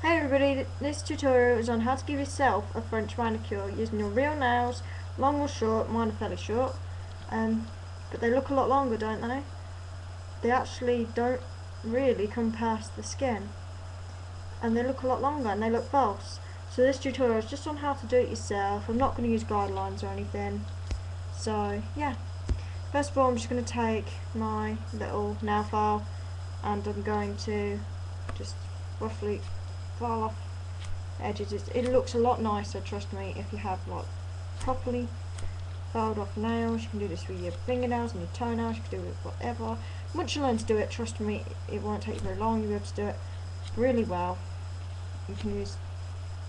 Hey everybody, this tutorial is on how to give yourself a French manicure using your real nails, long or short. Mine are fairly short, but they look a lot longer, don't they? They actually don't really come past the skin, and they look a lot longer and they look false. So this tutorial is just on how to do it yourself. I'm not going to use guidelines or anything. So yeah, first of all I'm just going to take my little nail file and I'm going to just roughly file off edges. It looks a lot nicer, trust me, if you have like properly filed off nails. You can do this with your fingernails and your toenails, you can do it with whatever. Once you learn to do it, trust me, it won't take you very long. You'll be able to do it really well. You can use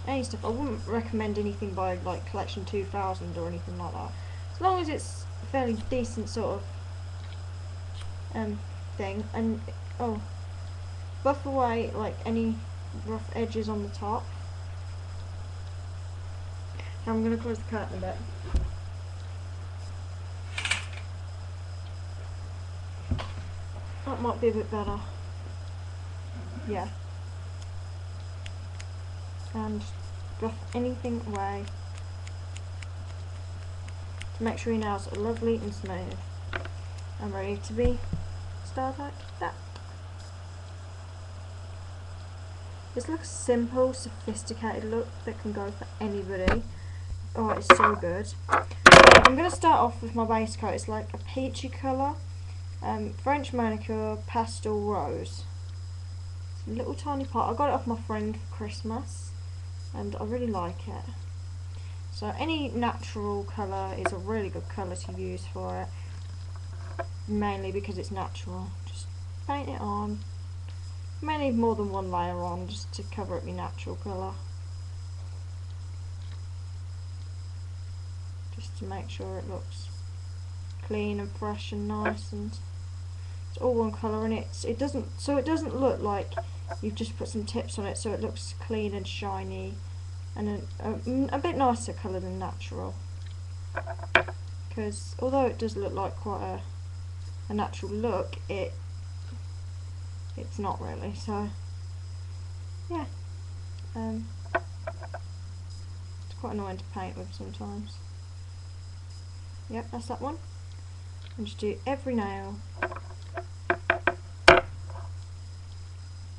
any stuff. I wouldn't recommend anything by like Collection 2000 or anything like that. As long as it's a fairly decent sort of thing, and buff away like any rough edges on the top. I'm going to close the curtain a bit. That might be a bit better. Yeah. And buff anything away to make sure your nails are lovely and smooth and ready to be styled like that. This looks simple, sophisticated look that can go for anybody. Oh, it's so good. So I'm going to start off with my base coat. It's like a peachy colour. French Manicure Pastel Rose. It's a little tiny pot. I got it off my friend for Christmas and I really like it. So any natural colour is a really good colour to use for it. Mainly because it's natural. Just paint it on. You may need more than one layer on just to cover up your natural colour. Just to make sure it looks clean and fresh and nice, and it's all one colour, and it doesn't look like you've just put some tips on it, so it looks clean and shiny and a bit nicer colour than natural. Because although it does look like quite a natural look, it's not really. So yeah, it's quite annoying to paint with sometimes. Yep, that's that one. And just do every nail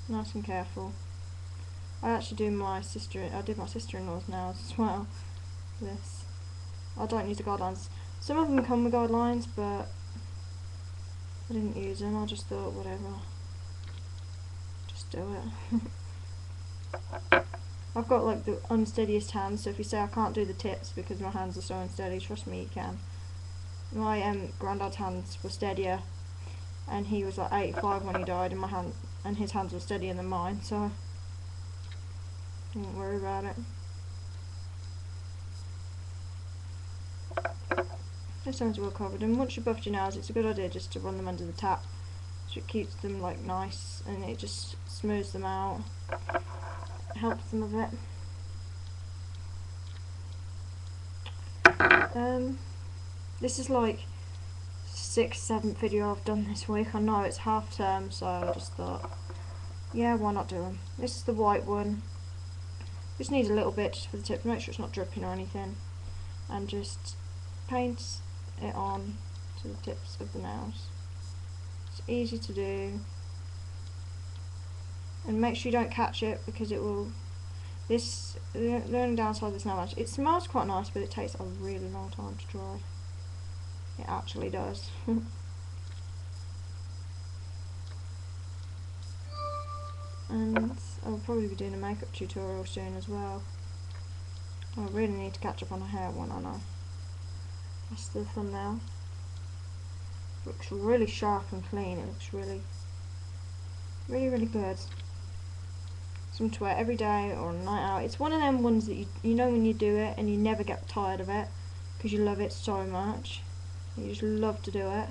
nice and careful. I did my sister-in-law's nails as well. This, I don't use the guidelines. Some of them come with guidelines, but I didn't use them. I just thought, whatever, just do it. I've got like the unsteadiest hands, so if you say I can't do the tips because my hands are so unsteady, trust me, you can. My granddad's hands were steadier, and he was like 85 when he died, and his hands were steadier than mine, so don't worry about it. This one's well covered, and once you've buffed your nails, it's a good idea just to run them under the tap, so it keeps them like nice, and it just smooths them out, helps them a bit. This is like 6th, 7th video I've done this week. I know it's half term, so I just thought, yeah, why not do them? This is the white one. Just needs a little bit just for the tip to make sure it's not dripping or anything, and just paint it on to the tips of the nails. It's easy to do, and make sure you don't catch it because it will. The only downside of this nail varnish, it smells quite nice, but it takes a really long time to dry. It actually does. And I'll probably be doing a makeup tutorial soon as well. I really need to catch up on a hair one, I know. That's the thumbnail. Looks really sharp and clean. It looks really good. Something to wear every day or a night out. It's one of them ones that you know when you do it and you never get tired of it because you love it so much. You just love to do it,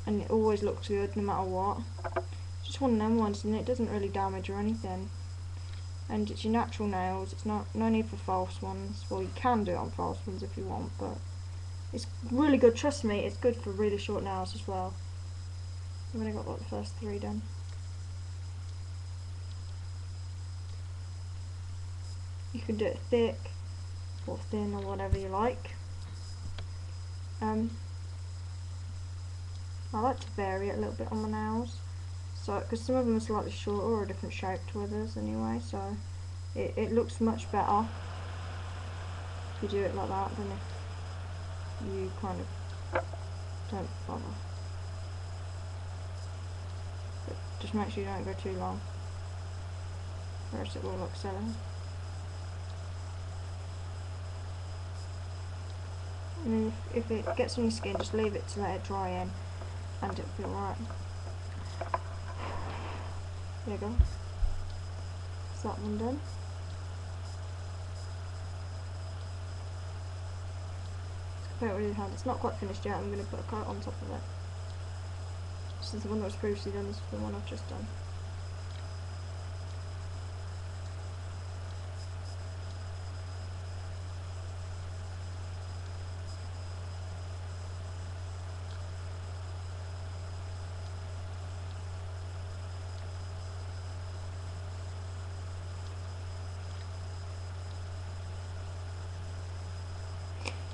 and it always looks good no matter what. It's just one of them ones, and it doesn't really damage or anything. And it's your natural nails. It's no need for false ones. Well, you can do it on false ones if you want, but it's really good. Trust me, it's good for really short nails as well. I've only got like the first 3 done. You can do it thick or thin or whatever you like. I like to vary it a little bit on my nails, so because some of them are slightly shorter or a different shape to others anyway, so it looks much better if you do it like that than if you kind of don't bother. But just make sure you don't go too long, or else it will look silly. And if it gets on your skin, just leave it to let it dry in, and it'll be alright. There you go. That's that one done. Let's compare it with your hand. It's not quite finished yet. I'm going to put a coat on top of it. This is the one that was previously done. This is the one I've just done.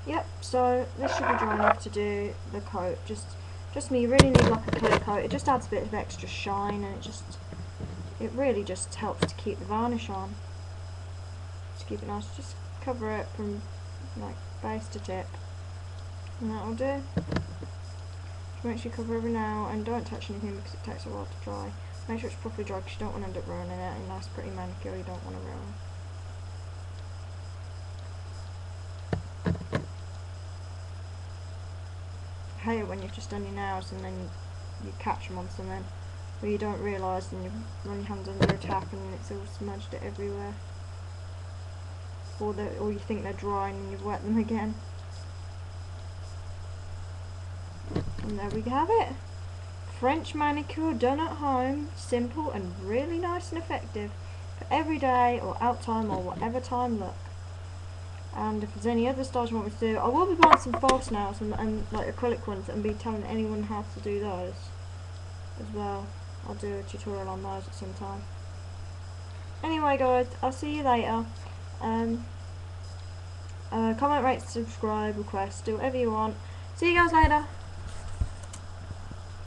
Yep, so this should be dry enough to do the coat. Just me, you really need like a clear coat. It just adds a bit of extra shine, and it really just helps to keep the varnish on. Just keep it nice. Just cover it from like base to tip, and that'll do. Just make sure you cover every nail and don't touch anything because it takes a while to dry. Make sure it's properly dry because you don't want to end up ruining it. A nice pretty manicure you don't want to ruin. I hate it when you've just done your nails and then you catch them on something where you don't realise and you run your hands under a tap and it's all smudged it everywhere. Or you think they're dry and you've wet them again. And there we have it. French manicure done at home, simple and really nice and effective for everyday or out time or whatever time look. And if there's any other styles you want me to do, I will be buying some false nails and like acrylic ones and be telling anyone how to do those as well. I'll do a tutorial on those at some time. Anyway guys, I'll see you later. Comment, rate, subscribe, request, do whatever you want. See you guys later.